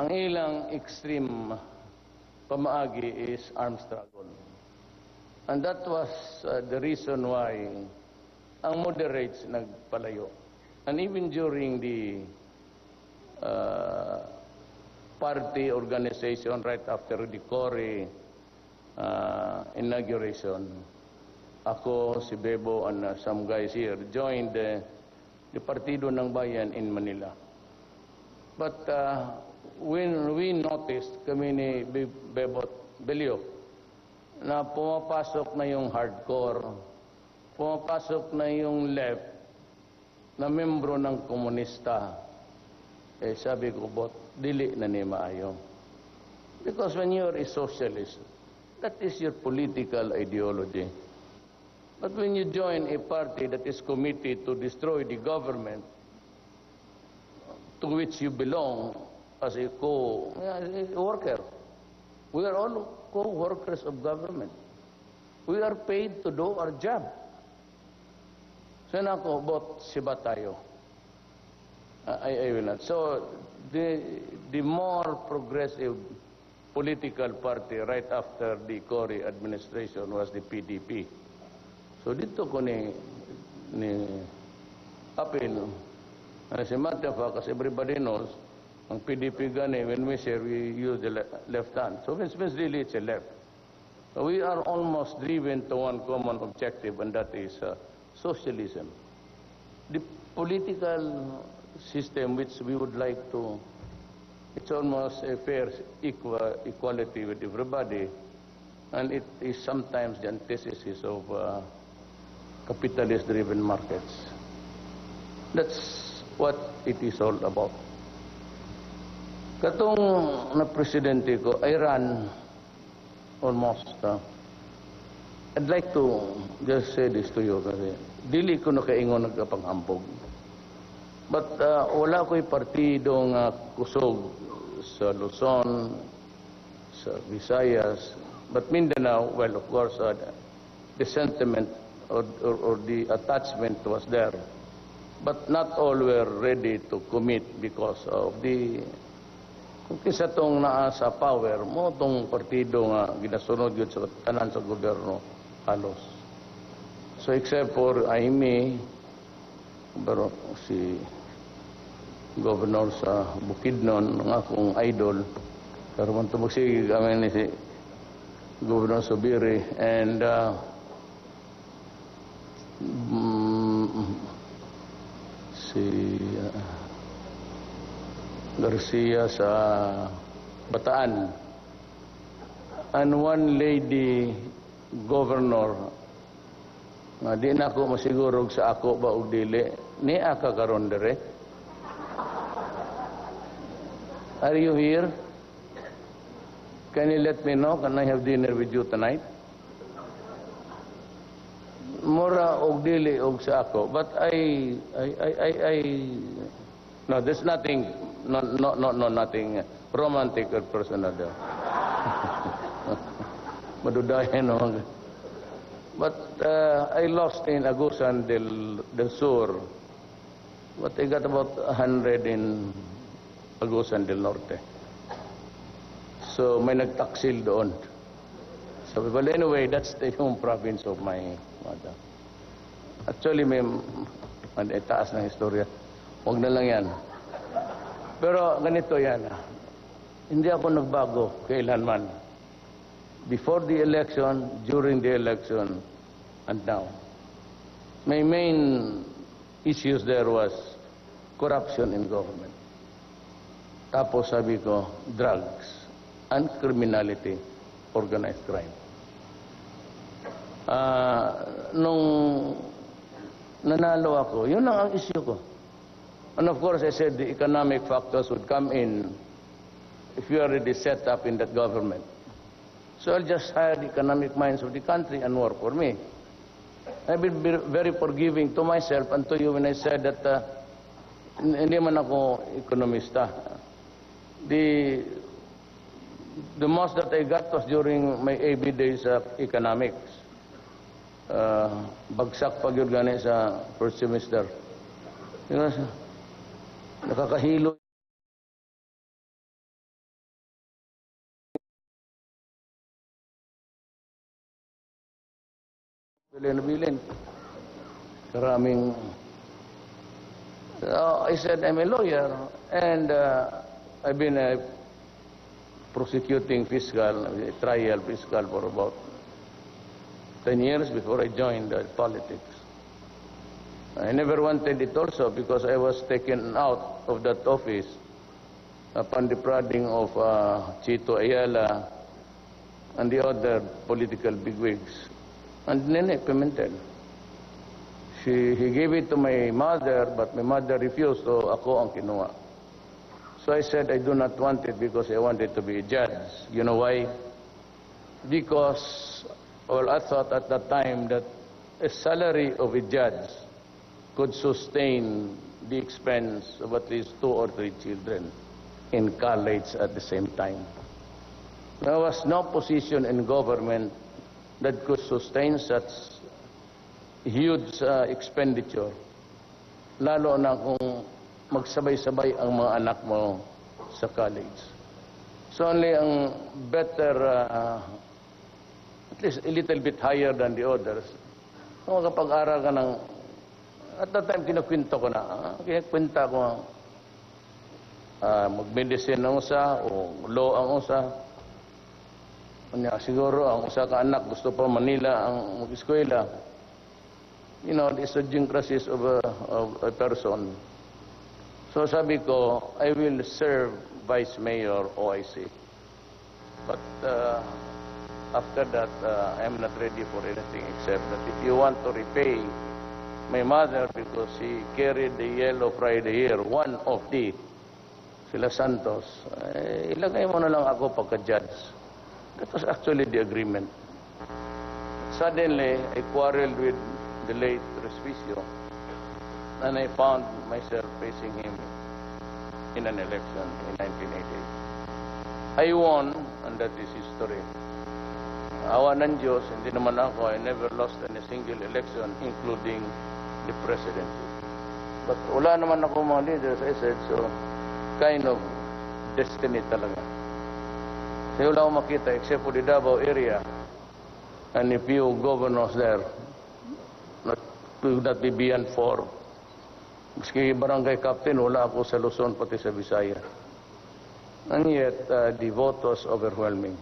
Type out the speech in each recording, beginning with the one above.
ang ilang extreme pamaagi is armed struggle. And that was the reason why ang moderates nagpalayo. And even during the party organization right after the Cory inauguration, ako, si Bebo, and some guys here joined the Partido ng Bayan in Manila. But when we noticed, kami ni Bebot Belio, na pumapasok na yung hardcore, pumapasok na yung left, na membro ng komunista, eh sabi ko, bot, dili na ni maayo. Because when you're a socialist, that is your political ideology. But when you join a party that is committed to destroy the government to which you belong as a co-worker, we are all co-workers of government. We are paid to do our job. So nako, bot siba tayo. I will not. So the more progressive political party right after the Cory administration was the PDP. So dito ko ni appeal si Matafa, kasi everybody knows ang PDP gani, when we say we use the left hand. So means really it's a left. So we are almost driven to one common objective, and that is socialism. The political system which we would like to, it's almost a fair equality with everybody, and it is sometimes the antithesis of capitalist-driven markets. That's what it is all about. Katong na presidente ko, I ran almost. I'd like to just say this to you kasi dili ko nakaingon nagkapanghambog. But wala ko'y partido nga kusog sa Luzon, sa Visayas, but Mindanao, well, of course, the sentiment or the attachment was there. But not all were ready to commit because of the kung kisa tong naa sa power mo tong partido nga ginasunod yun sa tanan sa gobyerno halos. So except for Aimee, pero si Governor sa Bukidnon, nga akong idol, pero man tumagsige kami ni si Governor Subiri and si Garcia sa Bataan, and one lady governor nga di na ako masigurog sa ako ba og dili ni aka karon dire. Are you here? Can you let me know? Can I have dinner with you tonight? Mura og dili og sa ako, but no, there's nothing, nothing romantic or personal there. Madudayan no. But I lost in Agusan del Sur, but I got about 100 in Agusan del Norte. So may nagtaksil doon. So, but anyway, that's the home province of my mother. Actually, may taas ng istorya. Huwag na lang yan. Pero ganito yan. Hindi ako nagbago kailanman. Before the election, during the election, and now. My main issues there was corruption in government. Tapos sabi ko, drugs and criminality, organized crime. Nung nanalo ako, yun lang ang issue ko. And of course, I said the economic factors would come in if you are already set up in that government. So I'll just hire the economic minds of the country and work for me. I've been very forgiving to myself and to you when I said that hindi man ako ekonomista. The most that I got was during my AB days of economics. Bagsak pag yun gani sa first semester. Nakakahilo. bilin. Karaming... I said, I'm a lawyer, and I've been prosecuting fiscal, trial fiscal for about 10 years before I joined politics. I never wanted it also because I was taken out of that office upon the prodding of Chito Ayala and the other political bigwigs. And Nene Pimentel. He gave it to my mother, but my mother refused, so ako ang kinuha. So I said I do not want it because I wanted to be a judge. You know why? Because, well, I thought at that time that a salary of a judge could sustain the expense of at least 2 or 3 children in college at the same time. There was no position in government that could sustain such huge expenditure, lalo na kung magsabay-sabay ang mga anak mo sa college. So only ang better, at least a little bit higher than the others. Kung makapag-aral ka ng, at that time kinukwento ko na, kinakwenta ko mag-medicine ang usa o law ang usa. Siguro ang usa ka anak gusto pa Manila ang mag-eskwela. You know, the idiosyncrasies of a person. So sabi ko, I will serve Vice Mayor OIC. But after that, I'm not ready for anything except that if you want to repay my mother because she carried the Yellow Friday here, one of the sila Santos, ilagay mo na lang ako pagka-judge. That was actually the agreement. Suddenly, I quarreled with the late Respicio, and I found myself facing him in an election in 1988. I won, and that is history. Awa ng Diyos, hindi naman ako, I never lost any single election, including the presidency. But wala naman ako mga leaders, I said, so kind of destiny talaga. Kasi wala akong makita except for the Davao area and a few governors there. Will not be beyond 4. Maski barangay captain, wala ako sa Luzon, pati sa Visaya. And yet, the vote was overwhelming.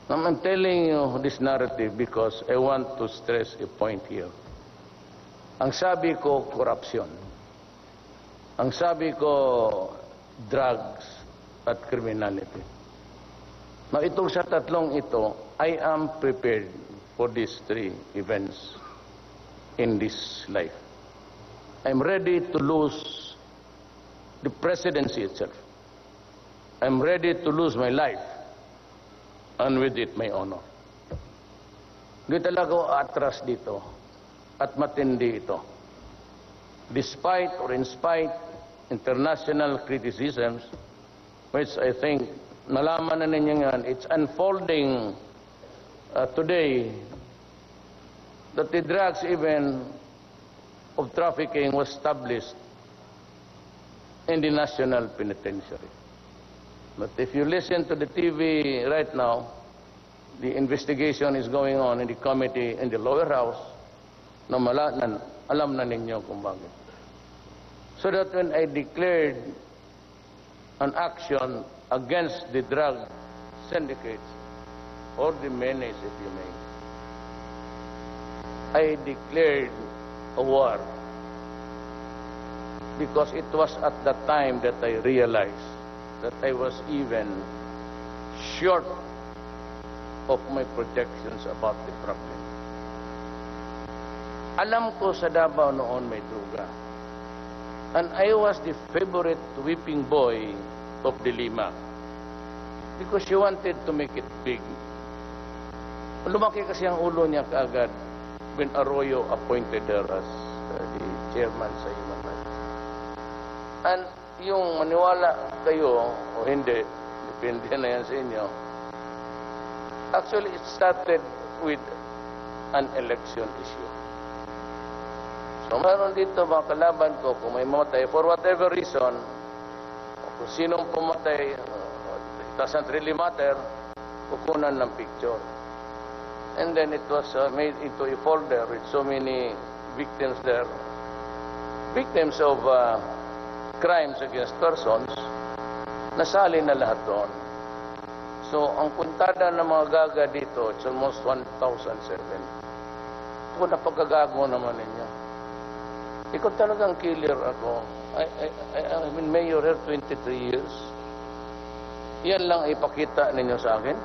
I'm telling you this narrative because I want to stress a point here. Ang sabi ko, corruption. Ang sabi ko, drugs at criminality. Now, itong sa tatlong ito, I am prepared for these 3 events in this life. I'm ready to lose the presidency itself. I'm ready to lose my life and with it my honor. Di talaga ako atras dito at matindi ito. Despite or in spite international criticisms, which I think nalaman na ninyo yan, it's unfolding today that the drugs even of trafficking was established in the National Penitentiary. But if you listen to the TV right now, the investigation is going on in the committee in the lower house, na alam na ninyo kung bakit. So that when I declared an action against the drug syndicates, or the menace, if you may, I declared a war because it was at that time that I realized that I was even short of my projections about the problem. Alam ko sa Davao noon may druga. And I was the favorite whipping boy of De Lima because she wanted to make it big. Lumaki kasi ang ulo niya kaagad when Arroyo appointed her as the chairman sa Human Rights. And yung maniwala kayo o hindi, depende na yan sa inyo, actually it started with an election issue. So meron dito mga kalaban ko, kung may mamatay, for whatever reason, o kung sinong pumatay, it doesn't really matter, kukunan ng picture. And then it was made into a folder with so many victims there. Victims of crimes against persons, nasali na lahat doon. So, ang puntada ng mga gaga dito, it's almost 1,007. Kung napagkagago naman ninyo. Ikaw talagang killer ako. I've been mayor here 23 years. Yan lang ipakita ninyo sa akin.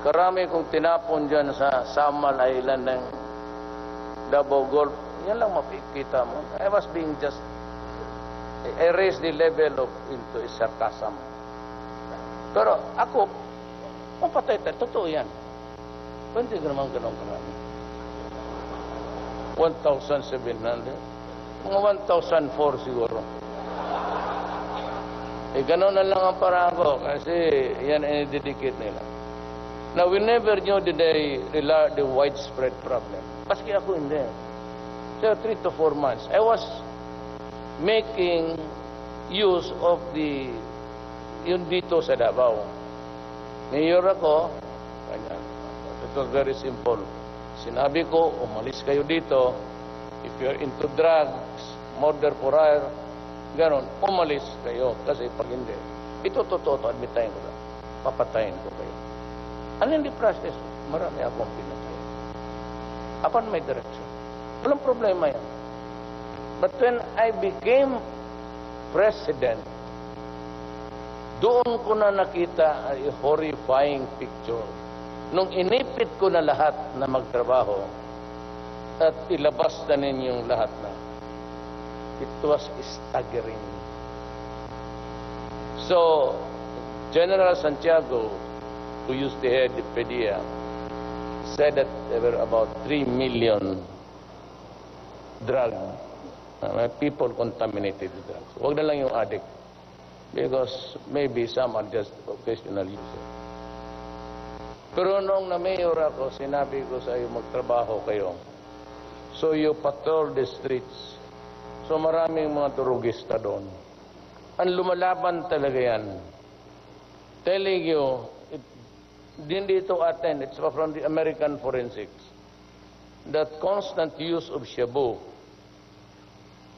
Karami kong tinapon dyan sa Samal Island ng Davao Golf. Yan lang mapikita mo. I was being just, I raised the level of into sarcasm. Pero ako, mapatay tayo. Totoo yan. Hindi ko naman ganun karami. 1,700. Mga 1,004 siguro. Ganun na lang ang parang ko kasi yan ay didikit nila. Now, we never knew the widespread problem. Paski ako hindi. So, 3 to 4 months. I was making use of yun dito sa Davao. Mayor ako, ganyan. It was very simple. Sinabi ko, umalis kayo dito. If you're into drugs, murder for hire, ganon, umalis kayo. Kasi pag hindi, ito totoo, admitayin ko lang. Papatayin ko kayo. And in the process, marami akong pinatay. Upon my direction. Walang problema yan. But when I became president, doon ko na nakita a horrifying picture. Nung inipit ko na lahat na magtrabaho at ilabas na ninyong lahat na, it was staggering. So, General Santiago, who used to head the PDEA, said that there were about 3 million people contaminated with drugs. Huwag na lang yung addict. Because maybe some are just occasional users. Pero noong na-mayor ako, sinabi ko sa iyo, magtrabaho kayo. So you patrol the streets. So maraming mga turugista doon. Ang lumalaban talaga yan. Telling you, hindi ito atin, it's from the American forensics, that constant use of shabu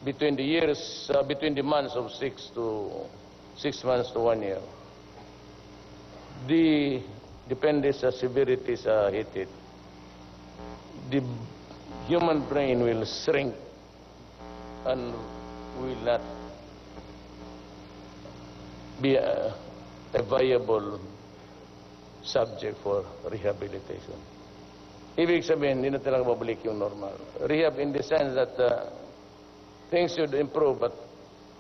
between the months of 6 months to 1 year. Depende sa severity sa heated, the human brain will shrink and will not be a viable subject for rehabilitation. Ibig sabihin, hindi na talaga babalik yung normal. Rehab in the sense that things should improve, but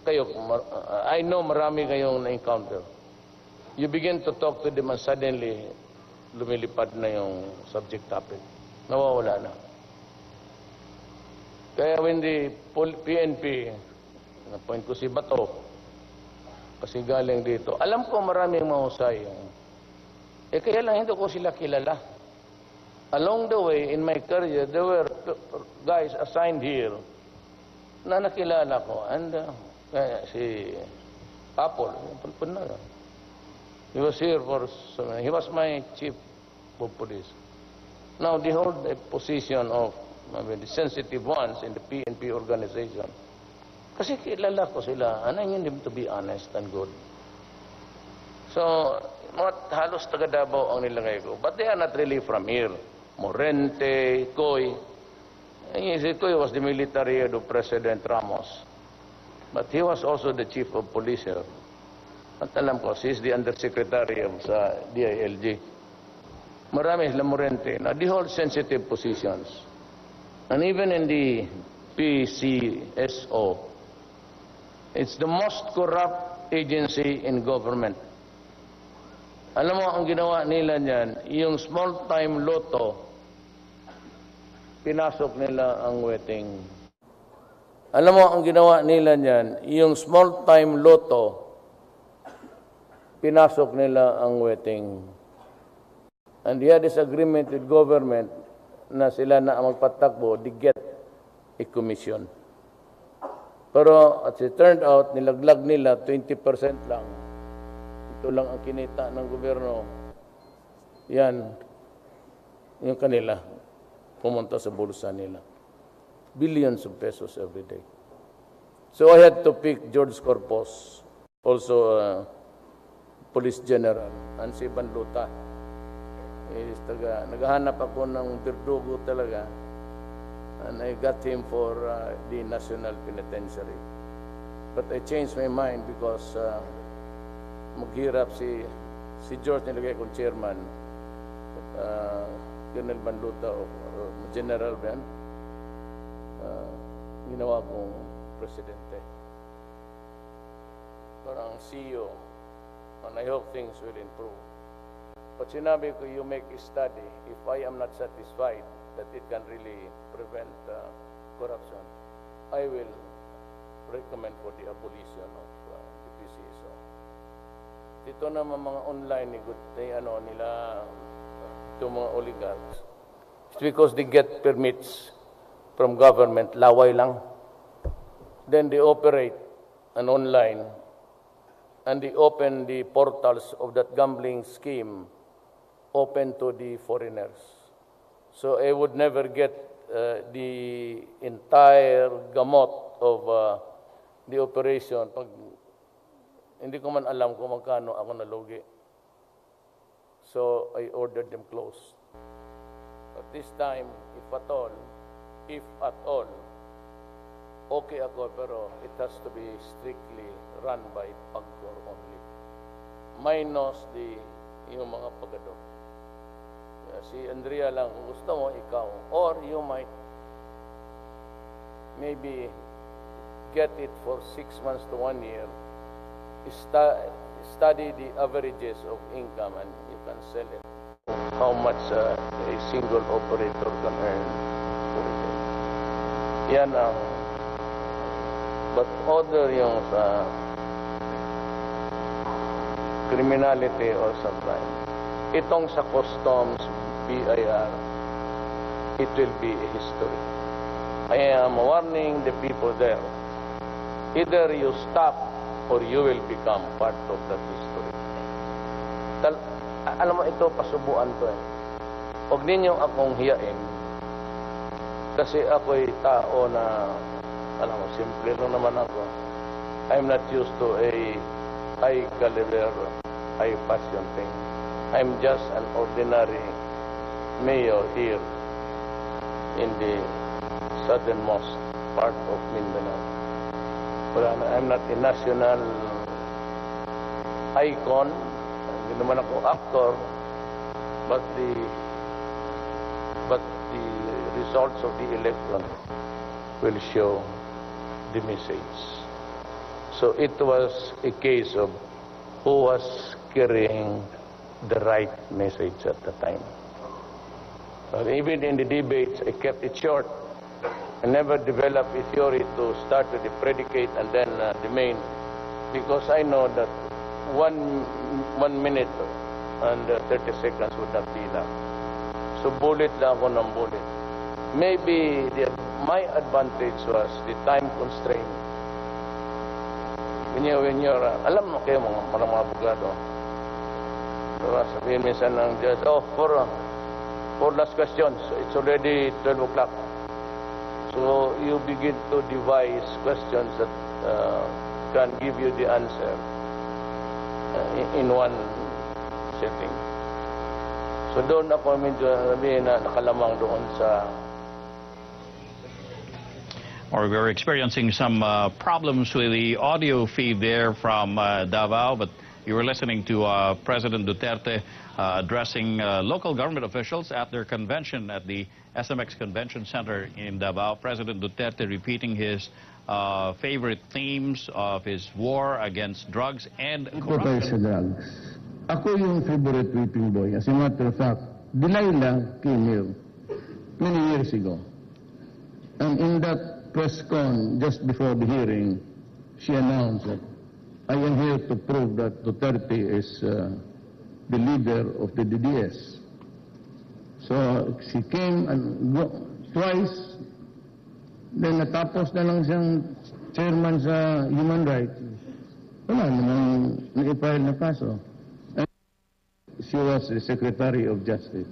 kayo, I know marami kayong na-encounter. You begin to talk to them and suddenly lumilipad na yung subject topic. Nawawala na. Kaya when the PNP, na-point ko si Bato, kasi galing dito, alam ko maraming mahusay. Kaya lang hindi ko sila kilala. Along the way, in my career, there were guys assigned here na nakilala ko. And si Apple, he was here for he was my chief of police. Now, they hold a position of the sensitive ones in the PNP organization. Kasi kilala ko sila, and I need them to be honest and good. So, halos taga Davao ang nilagay ko. But they are not really from here. Morente, Coy. Si Coy was the military head of President Ramos. But he was also the chief of police here. At alam ko, he is the undersecretary of sa DILG. Marami sila Morente. Now, they hold sensitive positions. And even in the PCSO, it's the most corrupt agency in government. Alam mo, ang ginawa nila niyan, yung small-time lotto, pinasok nila ang wetting. Alam mo, ang ginawa nila niyan, yung small-time lotto, pinasok nila ang wetting. And they had this agreement with government na sila na ang magpatakbo, they get a commission. Pero as it turned out, nilaglag nila 20% lang. Ito lang ang kinita ng gobyerno. Yan. yung kanila, pumunta sa bulsa nila. Billions of pesos every day. So I had to pick George Corpus, also Police General, and si Banluta. Naghahanap ako ng birdugo talaga, and I got him for the National Penitentiary. But I changed my mind because maghirap si George nilagay kong chairman, Colonel Banluta o General Ben, ginawa kong presidente. Parang CEO, and I hope things will improve. But sinabi ko, you make a study. If I am not satisfied that it can really prevent corruption, I will recommend for the abolition of the PCSO. Dito naman mga online nila, itong mga oligarchs. It's because they get permits from government, laway lang. Then they operate an online, and they open the portals of that gambling scheme open to the foreigners. So I would never get the entire gamot of the operation pag hindi ko man alam kung magkano ako nalugi. So I ordered them closed. But this time, if at all, okay ako, pero it has to be strictly run by PAGCOR only. Minus yung mga pagador. Si Andrea lang, kung gusto mo, ikaw. Or you might maybe get it for 6 months to 1 year, study the averages of income, and you can sell it. How much a single operator can earn for a day. Yan ang, but other yung sa criminality or sa crime. Itong sa customs, BIR, it will be a history. I am warning the people there. Either you stop or you will become part of that history. Alam mo, ito, pasubuan to eh. Huwag ninyo akong hiyain. Kasi ako'y tao na, alam mo, simple lang naman ako. I'm not used to a high caliber, high passion thing. I'm just an ordinary mayor here in the southernmost part of Mindanao. But I'm not a national icon. Hindi naman ako actor. But the results of the election will show the message. So it was a case of who was carrying the right message at the time. But even in the debates, I kept it short. I never developed a theory to start with the predicate and then the main, because I know that 1 minute and 30 seconds would not be enough. So bullet lang ako ng bullet. Maybe my advantage was the time constraint. When you're, alam mo kayo mga abogado, sabihin minsan ng judge, for last questions, it's already 12 o'clock. So you begin to devise questions that can give you the answer in one setting. So doon ako medyo sabihin na nakalamang doon sa... Or we're experiencing some problems with the audio feed there from Davao, but you were listening to President Duterte addressing local government officials at their convention at the SMX Convention Center in Davao. President Duterte repeating his favorite themes of his war against drugs and corruption. Sa drugs. Ako yung favorite whipping boy. As a matter of fact, Delilah came here many years ago. And in that press con, just before the hearing, she announced that I am here to prove that Duterte is the leader of the DDS. So she came and twice, then natapos na lang siyang chairman sa Human Rights. Wala namang na-file na kaso. And she was the Secretary of Justice.